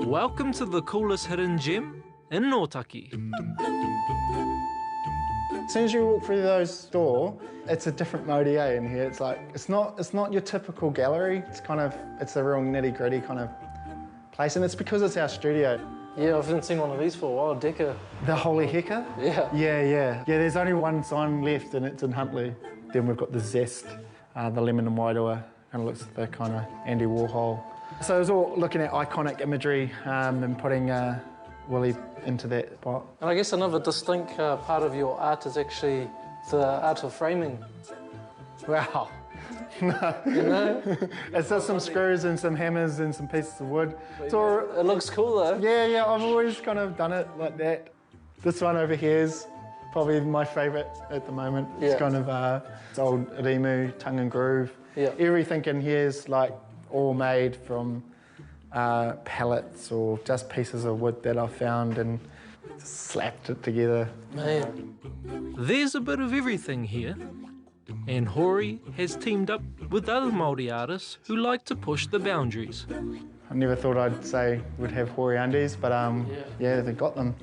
Welcome to the coolest hidden gem in Otaki. As soon as you walk through those doors, it's a different marae in here. It's like, it's not your typical gallery. It's a real nitty-gritty kind of place, and it's because it's our studio. Yeah, I haven't seen one of these for a while, Decker. The Holy Heka? Yeah. Yeah, there's only one sign left, and it's in Huntley. Then we've got the Zest, the Lemon and Wairoa, kind of looks like the kind of Andy Warhol. So it was all looking at iconic imagery and putting Willie into that spot. And I guess another distinct part of your art is actually the art of framing. Wow. No. You know? It's just some screws and some hammers and some pieces of wood. It looks cool though. Yeah, I've always kind of done it like that. This one over here is probably my favourite at the moment. Yeah. It's kind of it's old Rimu, tongue and groove. Yeah. Everything in here is like all made from pallets or just pieces of wood that I found and just slapped it together. Man. There's a bit of everything here. And Hori has teamed up with other Māori artists who like to push the boundaries. I never thought I'd say we'd have Hori undies, but yeah, they got them.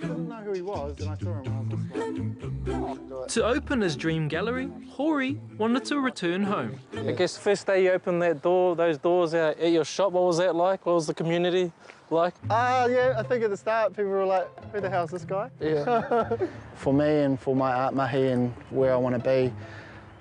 I didn't know who he was, and I saw him and I was just like, To open his dream gallery, Hori wanted to return home. I guess the first day you opened that door, those doors out at your shop, what was that like? What was the community like? Yeah, I think at the start people were like, who the hell's this guy? Yeah. For me and for my art mahi and where I want to be,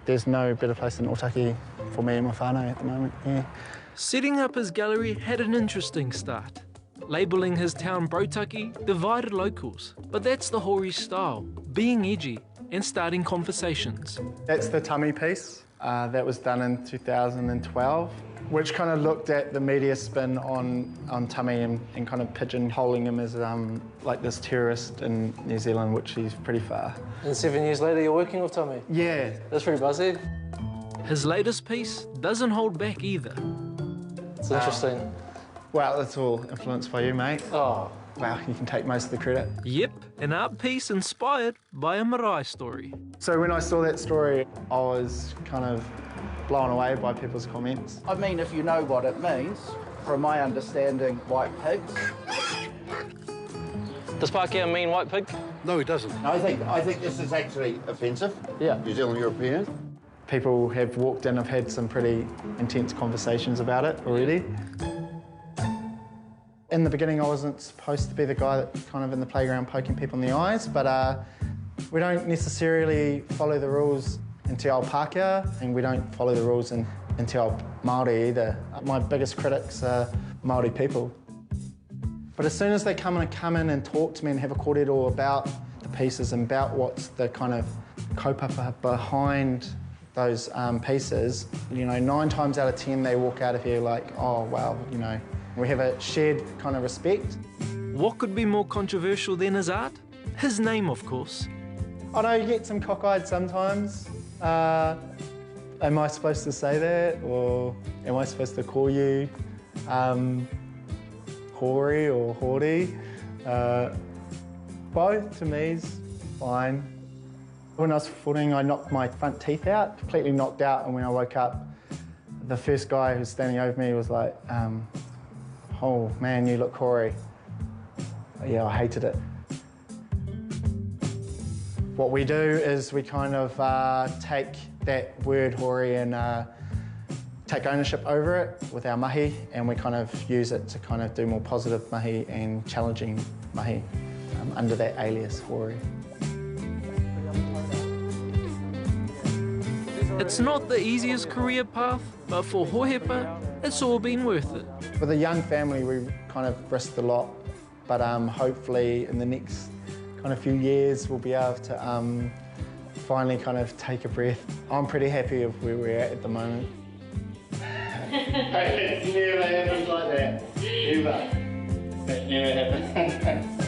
there's no better place than Otaki for me and my whānau at the moment, yeah. Setting up his gallery had an interesting start. Labelling his town Brotaki divided locals, but that's the Hori style, being edgy and starting conversations. That's the tummy piece that was done in 2012, which kind of looked at the media spin on Tummy and kind of pigeonholing him as like this terrorist in New Zealand, which he's pretty far. And 7 years later, you're working with Tommy? Yeah. That's pretty buzzy. His latest piece doesn't hold back either. It's interesting. Well, it's all influenced by you, mate. Oh. Wow, you can take most of the credit. Yep, an art piece inspired by a marae story. So when I saw that story, I was kind of blown away by people's comments. I mean, if you know what it means, from my understanding, white pigs. Does Pākehā mean white pig? No, he doesn't. I think this is actually offensive. Yeah. New Zealand Europeans. People have walked in, I've had some pretty intense conversations about it already. In the beginning, I wasn't supposed to be the guy that's kind of in the playground poking people in the eyes, but we don't necessarily follow the rules in Te Ao Pākehā, and we don't follow the rules in Te Ao Māori either. My biggest critics are Māori people. But as soon as they come in and talk to me and have a kōrero about the pieces and about what's the kind of kaupapa behind those pieces, you know, 9 times out of 10 they walk out of here like, oh wow, you know, we have a shared kind of respect. What could be more controversial than his art? His name, of course. I know you get some cockeyed sometimes. Am I supposed to say that, or am I supposed to call you Hori or Hori? Both to me is fine. When I was footing, I knocked my front teeth out, completely knocked out, and when I woke up, the first guy who was standing over me was like, oh man, you look Hori. Yeah, I hated it. What we do is we kind of take that word Hori and take ownership over it with our mahi, and we kind of use it to kind of do more positive mahi and challenging mahi under that alias Hori. It's not the easiest career path, but for Hohepa, it's all been worth it. With a young family, we kind of risked a lot, but hopefully in the next kind of few years, we'll be able to finally kind of take a breath. I'm pretty happy with where we're at the moment. It never happens like that, ever. That never happens.